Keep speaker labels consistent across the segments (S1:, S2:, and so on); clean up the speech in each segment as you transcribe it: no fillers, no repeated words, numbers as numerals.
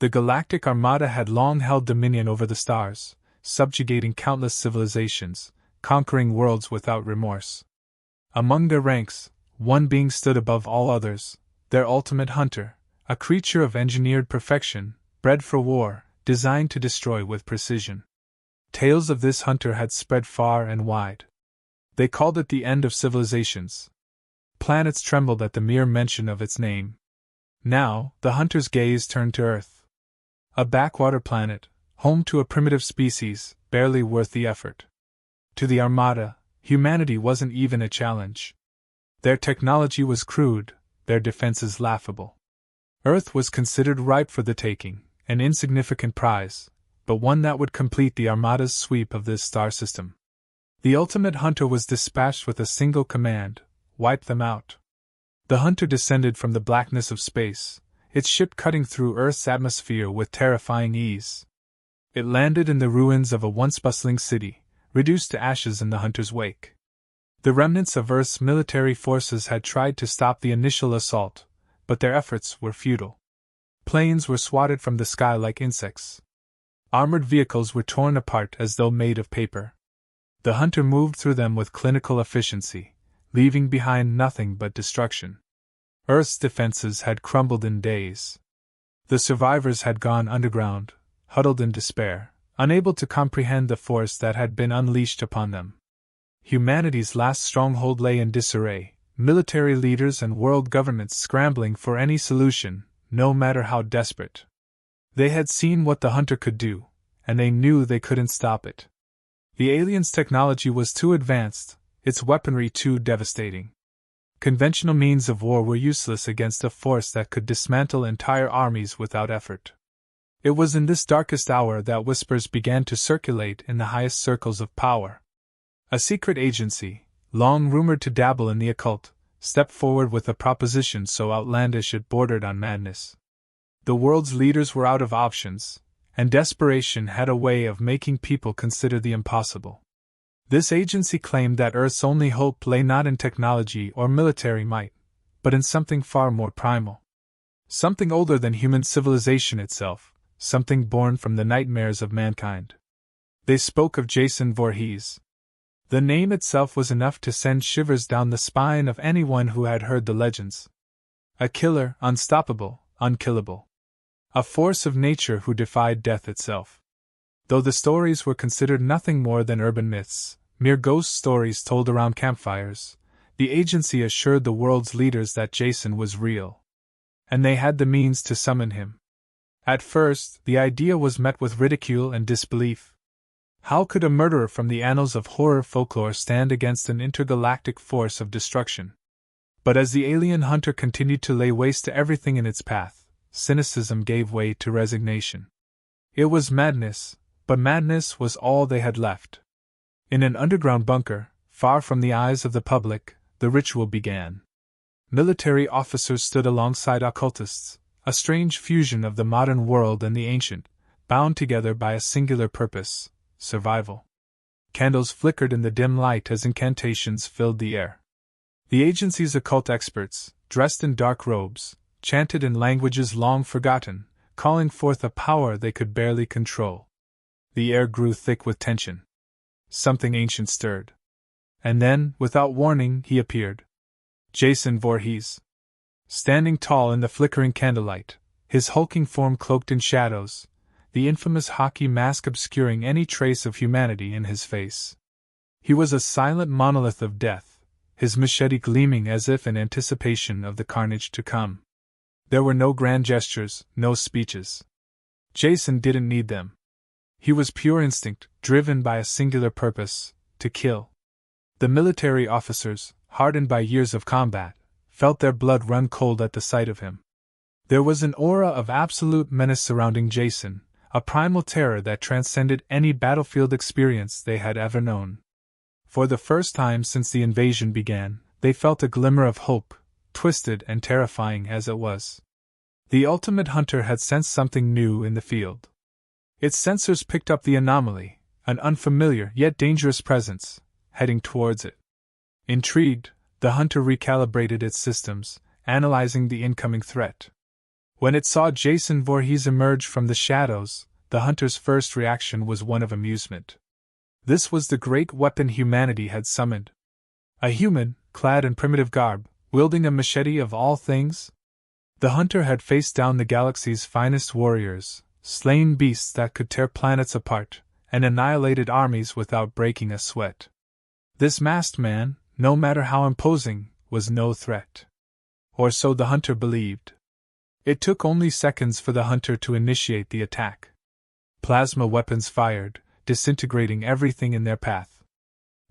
S1: The Galactic Armada had long held dominion over the stars, subjugating countless civilizations, conquering worlds without remorse. Among their ranks, one being stood above all others, their ultimate hunter, a creature of engineered perfection, bred for war, designed to destroy with precision. Tales of this hunter had spread far and wide. They called it the end of civilizations. Planets trembled at the mere mention of its name. Now, the hunter's gaze turned to Earth. A backwater planet, home to a primitive species, barely worth the effort. To the Armada, humanity wasn't even a challenge. Their technology was crude, their defenses laughable. Earth was considered ripe for the taking, an insignificant prize, but one that would complete the Armada's sweep of this star system. The ultimate hunter was dispatched with a single command: wipe them out. The hunter descended from the blackness of space, its ship cutting through Earth's atmosphere with terrifying ease. It landed in the ruins of a once bustling city, reduced to ashes in the hunter's wake. The remnants of Earth's military forces had tried to stop the initial assault, but their efforts were futile. Planes were swatted from the sky like insects. Armored vehicles were torn apart as though made of paper. The hunter moved through them with clinical efficiency, leaving behind nothing but destruction. Earth's defenses had crumbled in days. The survivors had gone underground, huddled in despair, unable to comprehend the force that had been unleashed upon them. Humanity's last stronghold lay in disarray, military leaders and world governments scrambling for any solution, no matter how desperate. They had seen what the hunter could do, and they knew they couldn't stop it. The aliens' technology was too advanced, its weaponry too devastating. Conventional means of war were useless against a force that could dismantle entire armies without effort. It was in this darkest hour that whispers began to circulate in the highest circles of power. A secret agency, long rumored to dabble in the occult, stepped forward with a proposition so outlandish it bordered on madness. The world's leaders were out of options, and desperation had a way of making people consider the impossible. This agency claimed that Earth's only hope lay not in technology or military might, but in something far more primal. Something older than human civilization itself, something born from the nightmares of mankind. They spoke of Jason Voorhees. The name itself was enough to send shivers down the spine of anyone who had heard the legends. A killer, unstoppable, unkillable. A force of nature who defied death itself. Though the stories were considered nothing more than urban myths, mere ghost stories told around campfires, the agency assured the world's leaders that Jason was real. And they had the means to summon him. At first, the idea was met with ridicule and disbelief. How could a murderer from the annals of horror folklore stand against an intergalactic force of destruction? But as the alien hunter continued to lay waste to everything in its path, cynicism gave way to resignation. It was madness, but madness was all they had left. In an underground bunker, far from the eyes of the public, the ritual began. Military officers stood alongside occultists, a strange fusion of the modern world and the ancient, bound together by a singular purpose: survival. Candles flickered in the dim light as incantations filled the air. The agency's occult experts, dressed in dark robes, chanted in languages long forgotten, calling forth a power they could barely control. The air grew thick with tension. Something ancient stirred. And then, without warning, he appeared. Jason Voorhees. Standing tall in the flickering candlelight, his hulking form cloaked in shadows, the infamous hockey mask obscuring any trace of humanity in his face. He was a silent monolith of death, his machete gleaming as if in anticipation of the carnage to come. There were no grand gestures, no speeches. Jason didn't need them. He was pure instinct, driven by a singular purpose: to kill. The military officers, hardened by years of combat, felt their blood run cold at the sight of him. There was an aura of absolute menace surrounding Jason, a primal terror that transcended any battlefield experience they had ever known. For the first time since the invasion began, they felt a glimmer of hope, twisted and terrifying as it was. The ultimate hunter had sensed something new in the field. Its sensors picked up the anomaly, an unfamiliar yet dangerous presence, heading towards it. Intrigued, the hunter recalibrated its systems, analyzing the incoming threat. When it saw Jason Voorhees emerge from the shadows, the hunter's first reaction was one of amusement. This was the great weapon humanity had summoned. A human, clad in primitive garb, wielding a machete of all things? The hunter had faced down the galaxy's finest warriors, slain beasts that could tear planets apart, and annihilated armies without breaking a sweat. This masked man, no matter how imposing, was no threat. Or so the hunter believed. It took only seconds for the hunter to initiate the attack. Plasma weapons fired, disintegrating everything in their path.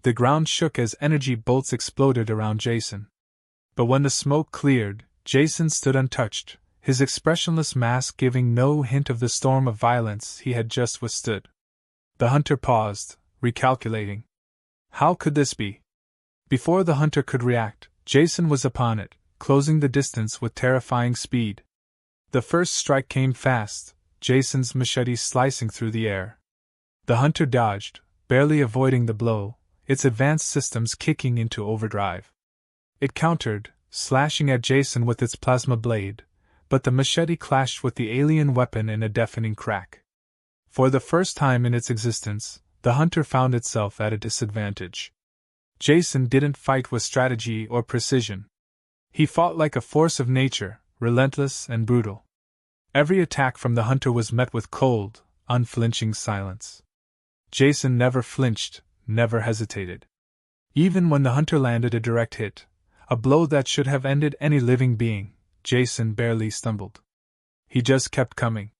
S1: The ground shook as energy bolts exploded around Jason. But when the smoke cleared, Jason stood untouched, his expressionless mask giving no hint of the storm of violence he had just withstood. The hunter paused, recalculating. How could this be? Before the hunter could react, Jason was upon it, closing the distance with terrifying speed. The first strike came fast, Jason's machete slicing through the air. The hunter dodged, barely avoiding the blow, its advanced systems kicking into overdrive. It countered, slashing at Jason with its plasma blade, but the machete clashed with the alien weapon in a deafening crack. For the first time in its existence, the hunter found itself at a disadvantage. Jason didn't fight with strategy or precision. He fought like a force of nature, relentless and brutal. Every attack from the hunter was met with cold, unflinching silence. Jason never flinched, never hesitated. Even when the hunter landed a direct hit, a blow that should have ended any living being, Jason barely stumbled. He just kept coming.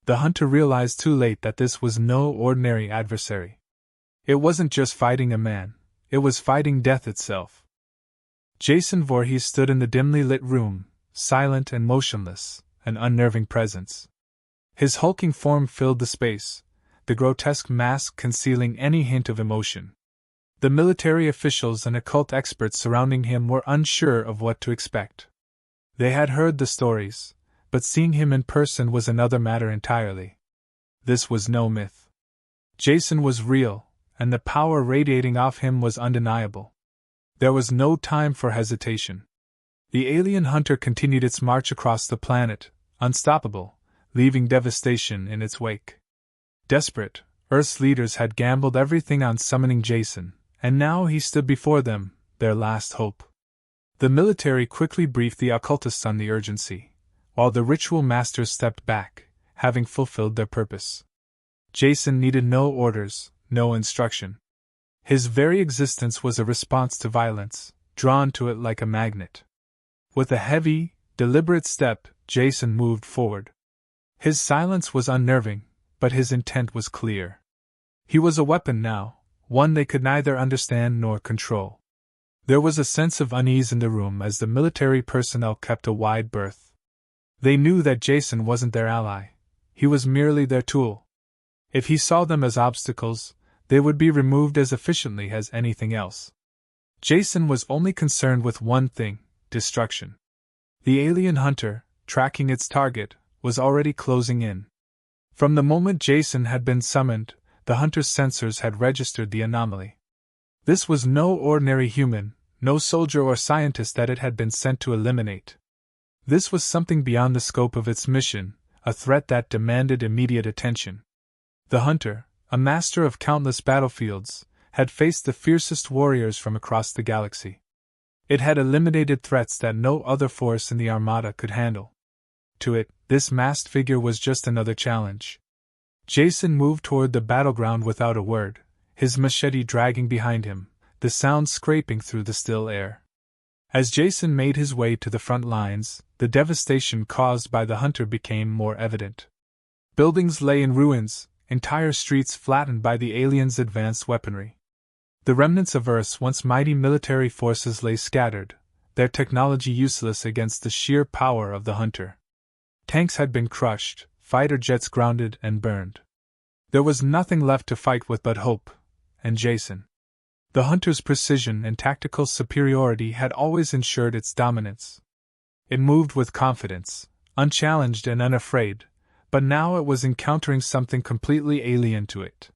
S1: The hunter realized too late that this was no ordinary adversary. It wasn't just fighting a man, it was fighting death itself. Jason Voorhees stood in the dimly lit room, silent and motionless, an unnerving presence. His hulking form filled the space, the grotesque mask concealing any hint of emotion. The military officials and occult experts surrounding him were unsure of what to expect. They had heard the stories, but seeing him in person was another matter entirely. This was no myth. Jason was real, and the power radiating off him was undeniable. There was no time for hesitation. The alien hunter continued its march across the planet, unstoppable, leaving devastation in its wake. Desperate, Earth's leaders had gambled everything on summoning Jason, and now he stood before them, their last hope. The military quickly briefed the occultists on the urgency, while the ritual masters stepped back, having fulfilled their purpose. Jason needed no orders, no instruction. His very existence was a response to violence, drawn to it like a magnet. With a heavy, deliberate step, Jason moved forward. His silence was unnerving, but his intent was clear. He was a weapon now, one they could neither understand nor control. There was a sense of unease in the room as the military personnel kept a wide berth. They knew that Jason wasn't their ally, he was merely their tool. If he saw them as obstacles, they would be removed as efficiently as anything else. Jason was only concerned with one thing: destruction. The alien hunter, tracking its target, was already closing in. From the moment Jason had been summoned, the hunter's sensors had registered the anomaly. This was no ordinary human, no soldier or scientist that it had been sent to eliminate. This was something beyond the scope of its mission, a threat that demanded immediate attention. The hunter, a master of countless battlefields, had faced the fiercest warriors from across the galaxy. It had eliminated threats that no other force in the Armada could handle. To it, this masked figure was just another challenge. Jason moved toward the battleground without a word, his machete dragging behind him, the sound scraping through the still air. As Jason made his way to the front lines, the devastation caused by the hunter became more evident. Buildings lay in ruins, entire streets flattened by the aliens' advanced weaponry. The remnants of Earth's once mighty military forces lay scattered, their technology useless against the sheer power of the hunter. Tanks had been crushed, fighter jets grounded and burned. There was nothing left to fight with but hope, and Jason. The hunter's precision and tactical superiority had always ensured its dominance. It moved with confidence, unchallenged and unafraid, but now it was encountering something completely alien to it.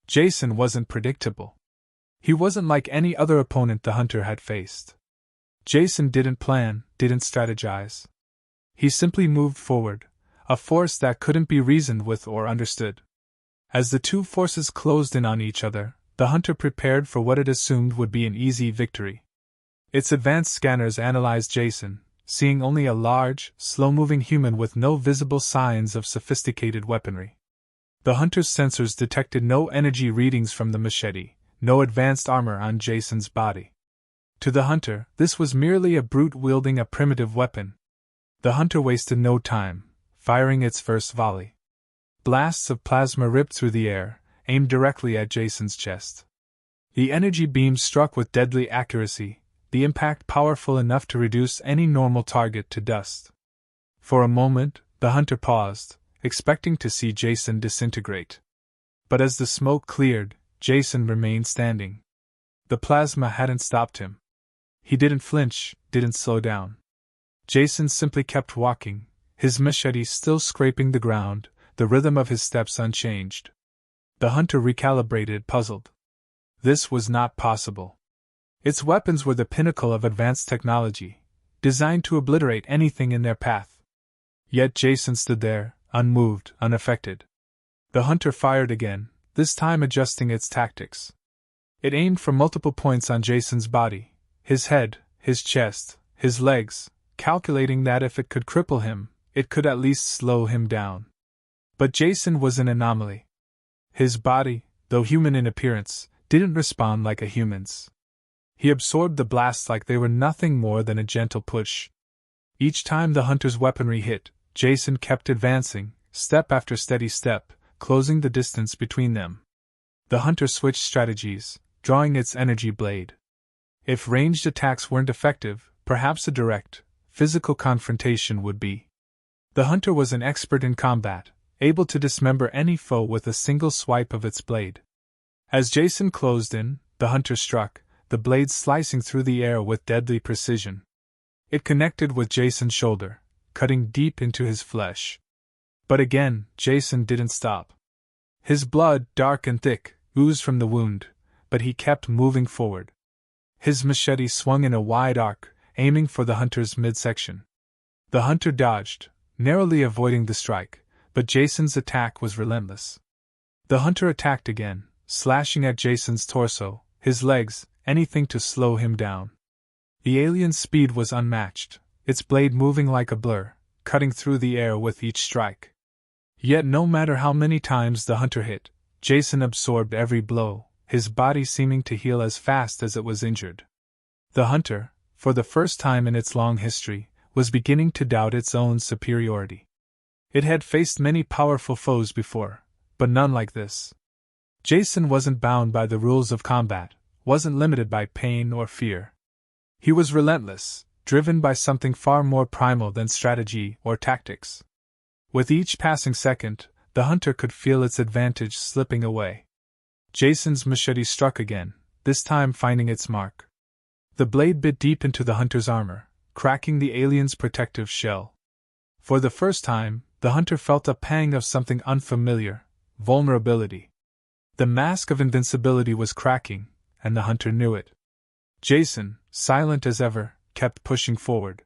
S1: Jason wasn't predictable. He wasn't like any other opponent the hunter had faced. Jason didn't plan, didn't strategize. He simply moved forward, a force that couldn't be reasoned with or understood. As the two forces closed in on each other, the hunter prepared for what it assumed would be an easy victory. Its advanced scanners analyzed Jason, seeing only a large, slow-moving human with no visible signs of sophisticated weaponry. The hunter's sensors detected no energy readings from the machete, no advanced armor on Jason's body. To the hunter, this was merely a brute wielding a primitive weapon. The hunter wasted no time, firing its first volley. Blasts of plasma ripped through the air, aimed directly at Jason's chest. The energy beam struck with deadly accuracy, the impact powerful enough to reduce any normal target to dust. For a moment, the hunter paused, expecting to see Jason disintegrate. But as the smoke cleared, Jason remained standing. The plasma hadn't stopped him. He didn't flinch, didn't slow down. Jason simply kept walking, his machete still scraping the ground, the rhythm of his steps unchanged. The hunter recalibrated, puzzled. This was not possible. Its weapons were the pinnacle of advanced technology, designed to obliterate anything in their path. Yet Jason stood there, unmoved, unaffected. The hunter fired again, this time adjusting its tactics. It aimed for multiple points on Jason's body, his head, his chest, his legs, calculating that if it could cripple him, it could at least slow him down. But Jason was an anomaly. His body, though human in appearance, didn't respond like a human's. He absorbed the blasts like they were nothing more than a gentle push. Each time the hunter's weaponry hit, Jason kept advancing, step after steady step, closing the distance between them. The hunter switched strategies, drawing its energy blade. If ranged attacks weren't effective, perhaps a direct, physical confrontation would be. The hunter was an expert in combat, able to dismember any foe with a single swipe of its blade. As Jason closed in, the hunter struck, the blade slicing through the air with deadly precision. It connected with Jason's shoulder, cutting deep into his flesh. But again, Jason didn't stop. His blood, dark and thick, oozed from the wound, but he kept moving forward. His machete swung in a wide arc, aiming for the hunter's midsection. The hunter dodged, narrowly avoiding the strike, but Jason's attack was relentless. The hunter attacked again, slashing at Jason's torso, his legs, anything to slow him down. The alien's speed was unmatched, its blade moving like a blur, cutting through the air with each strike. Yet no matter how many times the hunter hit, Jason absorbed every blow, his body seeming to heal as fast as it was injured. The hunter, for the first time in its long history, was beginning to doubt its own superiority. It had faced many powerful foes before, but none like this. Jason wasn't bound by the rules of combat, wasn't limited by pain or fear. He was relentless, driven by something far more primal than strategy or tactics. With each passing second, the hunter could feel its advantage slipping away. Jason's machete struck again, this time finding its mark. The blade bit deep into the hunter's armor, cracking the alien's protective shell. For the first time, the hunter felt a pang of something unfamiliar, vulnerability. The mask of invincibility was cracking, and the hunter knew it. Jason, silent as ever, kept pushing forward.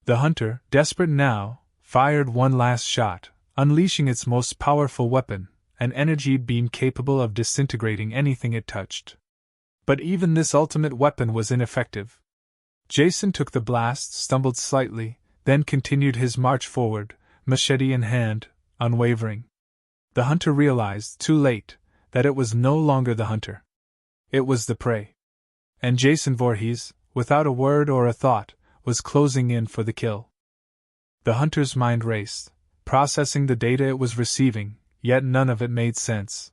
S1: The hunter, desperate now, fired one last shot, unleashing its most powerful weapon, an energy beam capable of disintegrating anything it touched. But even this ultimate weapon was ineffective. Jason took the blast, stumbled slightly, then continued his march forward, machete in hand, unwavering. The hunter realized, too late, that it was no longer the hunter. It was the prey. And Jason Voorhees, without a word or a thought, was closing in for the kill. The hunter's mind raced, processing the data it was receiving, yet none of it made sense.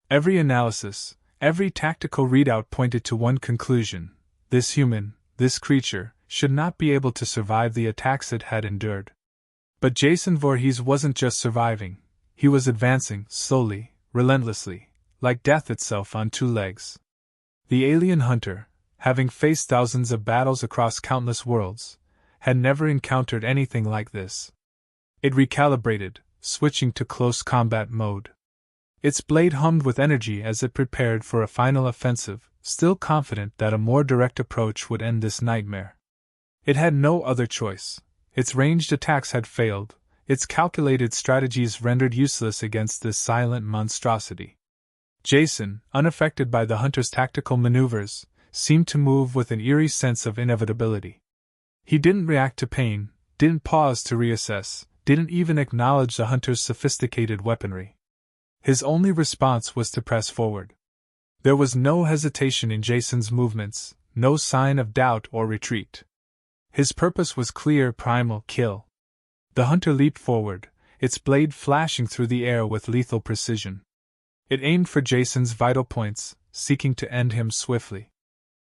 S1: Every analysis, every tactical readout pointed to one conclusion: this human, this creature, should not be able to survive the attacks it had endured. But Jason Voorhees wasn't just surviving, he was advancing, slowly, relentlessly, like death itself on two legs. The alien hunter, having faced thousands of battles across countless worlds, had never encountered anything like this. It recalibrated, switching to close combat mode. Its blade hummed with energy as it prepared for a final offensive, still confident that a more direct approach would end this nightmare. It had no other choice. Its ranged attacks had failed, its calculated strategies rendered useless against this silent monstrosity. Jason, unaffected by the hunter's tactical maneuvers, seemed to move with an eerie sense of inevitability. He didn't react to pain, didn't pause to reassess, didn't even acknowledge the hunter's sophisticated weaponry. His only response was to press forward. There was no hesitation in Jason's movements, no sign of doubt or retreat. His purpose was clear: primal: kill. The hunter leaped forward, its blade flashing through the air with lethal precision. It aimed for Jason's vital points, seeking to end him swiftly.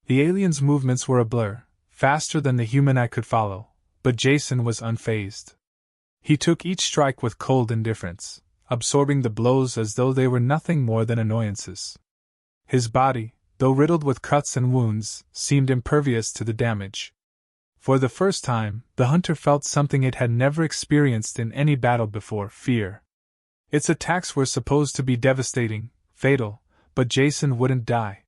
S1: The alien's movements were a blur, faster than the human eye could follow, but Jason was unfazed. He took each strike with cold indifference, absorbing the blows as though they were nothing more than annoyances. His body, though riddled with cuts and wounds, seemed impervious to the damage. For the first time, the hunter felt something it had never experienced in any battle before: fear. Its attacks were supposed to be devastating, fatal, but Jason wouldn't die.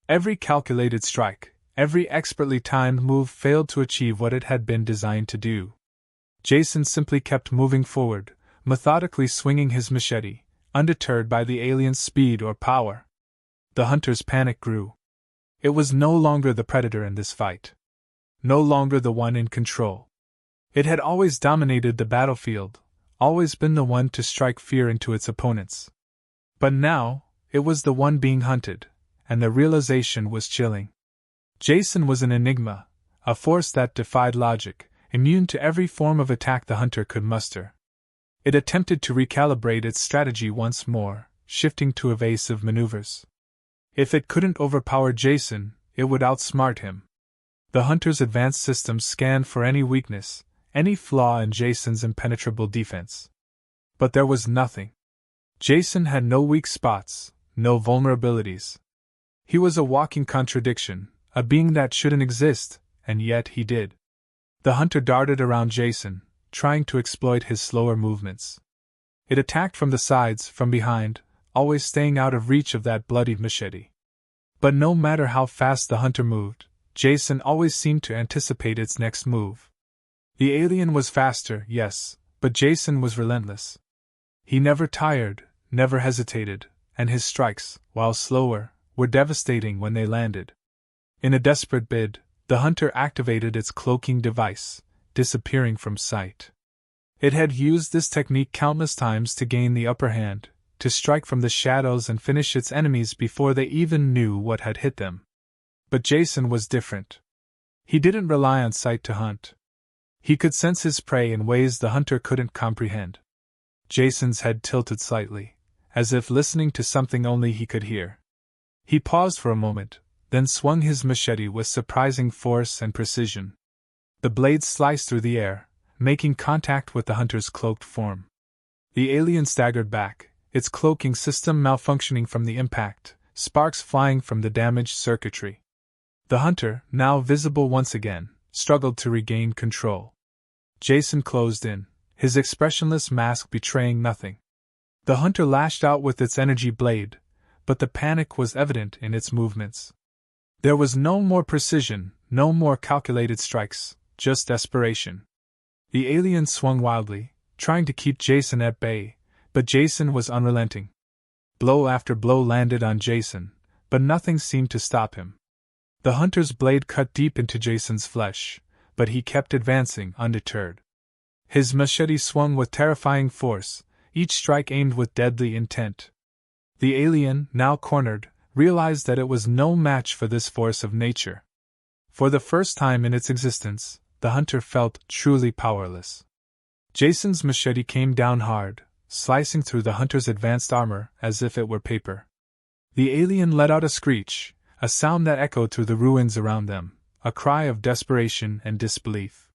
S1: Every calculated strike, every expertly timed move failed to achieve what it had been designed to do. Jason simply kept moving forward, methodically swinging his machete, undeterred by the alien's speed or power. The hunter's panic grew. It was no longer the predator in this fight. No longer the one in control. It had always dominated the battlefield, always been the one to strike fear into its opponents. But now, it was the one being hunted, and the realization was chilling. Jason was an enigma, a force that defied logic, immune to every form of attack the hunter could muster. It attempted to recalibrate its strategy once more, shifting to evasive maneuvers. If it couldn't overpower Jason, it would outsmart him. The hunter's advanced systems scanned for any weakness, any flaw in Jason's impenetrable defense. But there was nothing. Jason had no weak spots, no vulnerabilities. He was a walking contradiction, a being that shouldn't exist, and yet he did. The hunter darted around Jason, trying to exploit his slower movements. It attacked from the sides, from behind, always staying out of reach of that bloody machete. But no matter how fast the hunter moved, Jason always seemed to anticipate its next move. The alien was faster, yes, but Jason was relentless. He never tired, never hesitated, and his strikes, while slower, were devastating when they landed. In a desperate bid, the hunter activated its cloaking device, disappearing from sight. It had used this technique countless times to gain the upper hand, to strike from the shadows and finish its enemies before they even knew what had hit them. But Jason was different. He didn't rely on sight to hunt. He could sense his prey in ways the hunter couldn't comprehend. Jason's head tilted slightly, as if listening to something only he could hear. He paused for a moment, then swung his machete with surprising force and precision. The blade sliced through the air, making contact with the hunter's cloaked form. The alien staggered back, its cloaking system malfunctioning from the impact, sparks flying from the damaged circuitry. The hunter, now visible once again, struggled to regain control. Jason closed in, his expressionless mask betraying nothing. The hunter lashed out with its energy blade, but the panic was evident in its movements. There was no more precision, no more calculated strikes, just desperation. The alien swung wildly, trying to keep Jason at bay, but Jason was unrelenting. Blow after blow landed on Jason, but nothing seemed to stop him. The hunter's blade cut deep into Jason's flesh, but he kept advancing undeterred. His machete swung with terrifying force, each strike aimed with deadly intent. The alien, now cornered, realized that it was no match for this force of nature. For the first time in its existence, the hunter felt truly powerless. Jason's machete came down hard, slicing through the hunter's advanced armor as if it were paper. The alien let out a screech, a sound that echoed through the ruins around them, a cry of desperation and disbelief.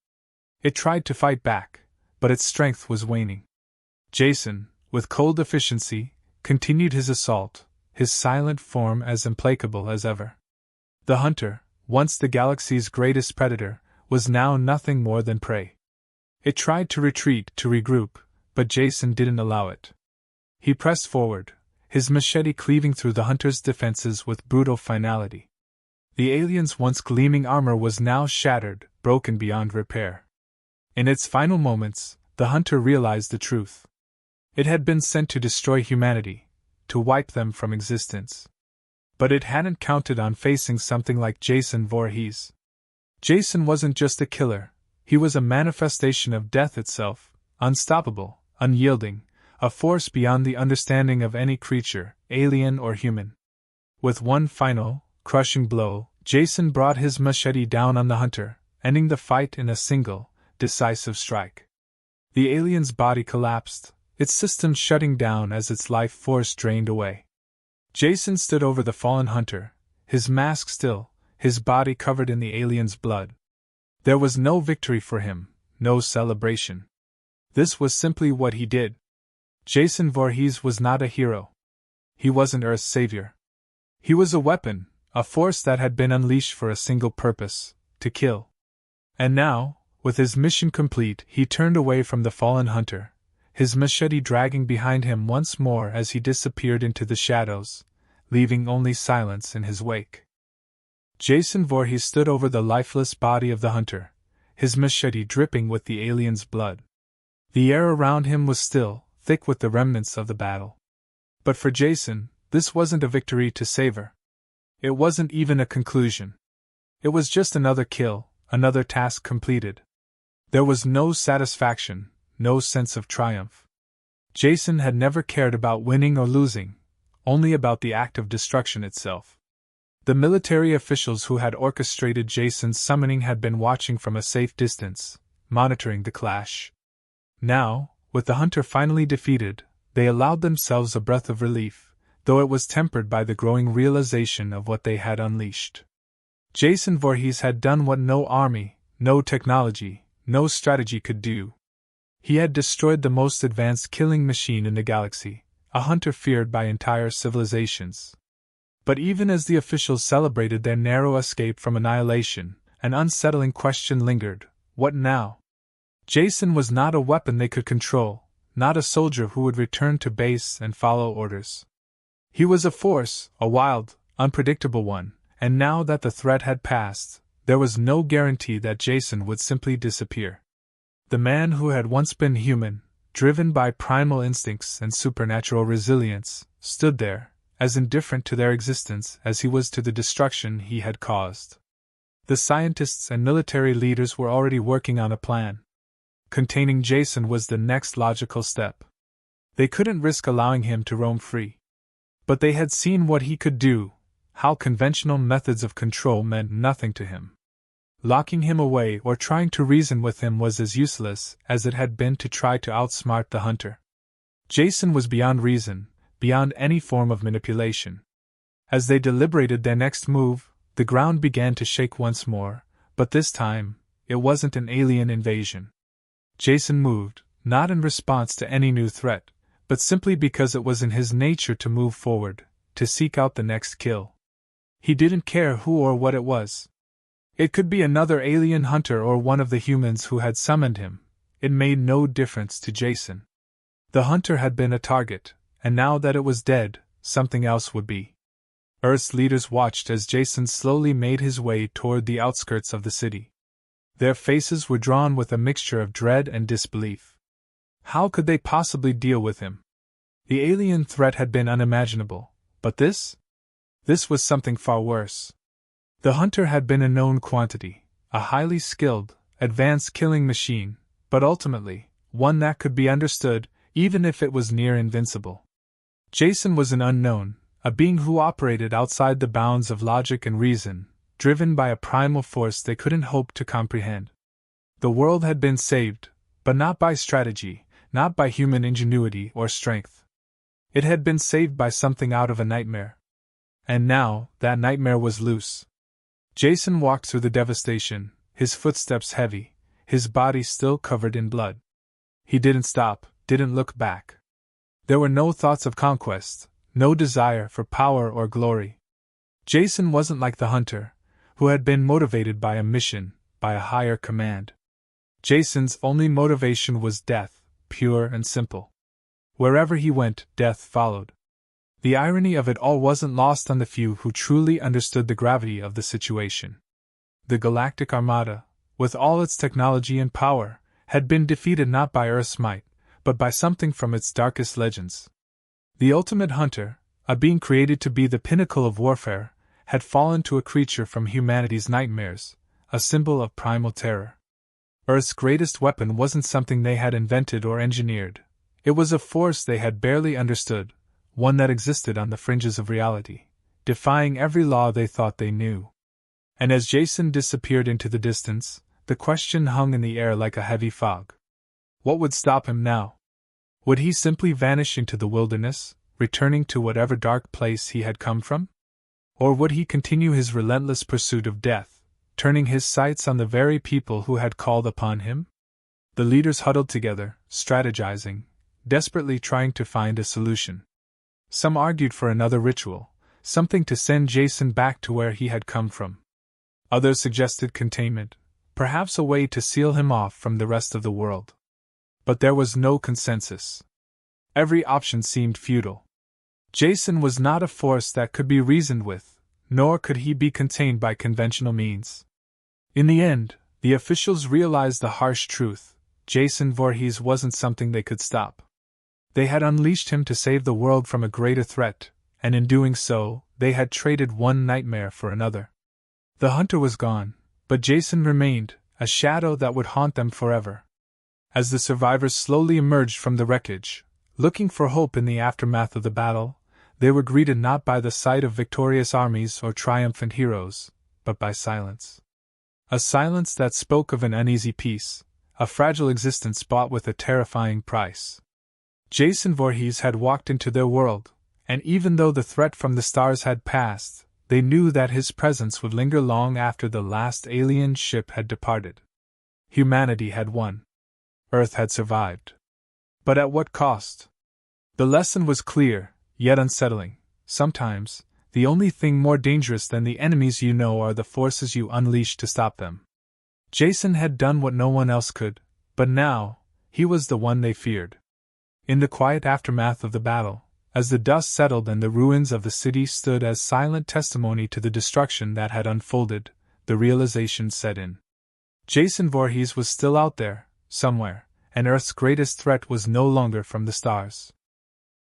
S1: It tried to fight back, but its strength was waning. Jason, with cold efficiency, continued his assault, his silent form as implacable as ever. The hunter, once the galaxy's greatest predator, was now nothing more than prey. It tried to retreat, to regroup, but Jason didn't allow it. He pressed forward, his machete cleaving through the hunter's defenses with brutal finality. The alien's once gleaming armor was now shattered, broken beyond repair. In its final moments, the hunter realized the truth. It had been sent to destroy humanity, to wipe them from existence. But it hadn't counted on facing something like Jason Voorhees. Jason wasn't just a killer, he was a manifestation of death itself, unstoppable, unyielding, a force beyond the understanding of any creature, alien or human. With one final, crushing blow, Jason brought his machete down on the hunter, ending the fight in a single, decisive strike. The alien's body collapsed, its systems shutting down as its life force drained away. Jason stood over the fallen hunter, his mask still, his body covered in the alien's blood. There was no victory for him, no celebration. This was simply what he did. Jason Voorhees was not a hero. He wasn't Earth's savior. He was a weapon, a force that had been unleashed for a single purpose, to kill. And now, with his mission complete, he turned away from the fallen hunter, his machete dragging behind him once more as he disappeared into the shadows, leaving only silence in his wake. Jason Voorhees stood over the lifeless body of the hunter, his machete dripping with the alien's blood. The air around him was still, thick with the remnants of the battle. But for Jason, this wasn't a victory to savor. It wasn't even a conclusion. It was just another kill, another task completed. There was no satisfaction, no sense of triumph. Jason had never cared about winning or losing, only about the act of destruction itself. The military officials who had orchestrated Jason's summoning had been watching from a safe distance, monitoring the clash. Now, with the hunter finally defeated, they allowed themselves a breath of relief, though it was tempered by the growing realization of what they had unleashed. Jason Voorhees had done what no army, no technology, no strategy could do. He had destroyed the most advanced killing machine in the galaxy, a hunter feared by entire civilizations. But even as the officials celebrated their narrow escape from annihilation, an unsettling question lingered: what now? Jason was not a weapon they could control, not a soldier who would return to base and follow orders. He was a force, a wild, unpredictable one, and now that the threat had passed, there was no guarantee that Jason would simply disappear. The man who had once been human, driven by primal instincts and supernatural resilience, stood there, as indifferent to their existence as he was to the destruction he had caused. The scientists and military leaders were already working on a plan. Containing Jason was the next logical step. They couldn't risk allowing him to roam free. But they had seen what he could do, how conventional methods of control meant nothing to him. Locking him away or trying to reason with him was as useless as it had been to try to outsmart the hunter. Jason was beyond reason, beyond any form of manipulation. As they deliberated their next move, the ground began to shake once more, but this time, it wasn't an alien invasion. Jason moved, not in response to any new threat, but simply because it was in his nature to move forward, to seek out the next kill. He didn't care who or what it was. It could be another alien hunter or one of the humans who had summoned him. It made no difference to Jason. The hunter had been a target, and now that it was dead, something else would be. Earth's leaders watched as Jason slowly made his way toward the outskirts of the city. Their faces were drawn with a mixture of dread and disbelief. How could they possibly deal with him? The alien threat had been unimaginable, but this? This was something far worse. The hunter had been a known quantity, a highly skilled, advanced killing machine, but ultimately, one that could be understood, even if it was near invincible. Jason was an unknown, a being who operated outside the bounds of logic and reason, driven by a primal force they couldn't hope to comprehend. The world had been saved, but not by strategy, not by human ingenuity or strength. It had been saved by something out of a nightmare. And now, that nightmare was loose. Jason walked through the devastation, his footsteps heavy, his body still covered in blood. He didn't stop, didn't look back. There were no thoughts of conquest, no desire for power or glory. Jason wasn't like the hunter, who had been motivated by a mission, by a higher command. Jason's only motivation was death, pure and simple. Wherever he went, death followed. The irony of it all wasn't lost on the few who truly understood the gravity of the situation. The Galactic Armada, with all its technology and power, had been defeated not by Earth's might, but by something from its darkest legends. The ultimate hunter, a being created to be the pinnacle of warfare, had fallen to a creature from humanity's nightmares, a symbol of primal terror. Earth's greatest weapon wasn't something they had invented or engineered. It was a force they had barely understood, one that existed on the fringes of reality, defying every law they thought they knew. And as Jason disappeared into the distance, the question hung in the air like a heavy fog. What would stop him now? Would he simply vanish into the wilderness, returning to whatever dark place he had come from? Or would he continue his relentless pursuit of death, turning his sights on the very people who had called upon him? The leaders huddled together, strategizing, desperately trying to find a solution. Some argued for another ritual, something to send Jason back to where he had come from. Others suggested containment, perhaps a way to seal him off from the rest of the world. But there was no consensus. Every option seemed futile. Jason was not a force that could be reasoned with, nor could he be contained by conventional means. In the end, the officials realized the harsh truth: Jason Voorhees wasn't something they could stop. They had unleashed him to save the world from a greater threat, and in doing so, they had traded one nightmare for another. The hunter was gone, but Jason remained, a shadow that would haunt them forever. As the survivors slowly emerged from the wreckage, looking for hope in the aftermath of the battle, they were greeted not by the sight of victorious armies or triumphant heroes, but by silence. A silence that spoke of an uneasy peace, a fragile existence bought with a terrifying price. Jason Voorhees had walked into their world, and even though the threat from the stars had passed, they knew that his presence would linger long after the last alien ship had departed. Humanity had won. Earth had survived. But at what cost? The lesson was clear, yet unsettling. Sometimes, the only thing more dangerous than the enemies you know are the forces you unleash to stop them. Jason had done what no one else could, but now, he was the one they feared. In the quiet aftermath of the battle, as the dust settled and the ruins of the city stood as silent testimony to the destruction that had unfolded, the realization set in. Jason Voorhees was still out there, somewhere, and Earth's greatest threat was no longer from the stars.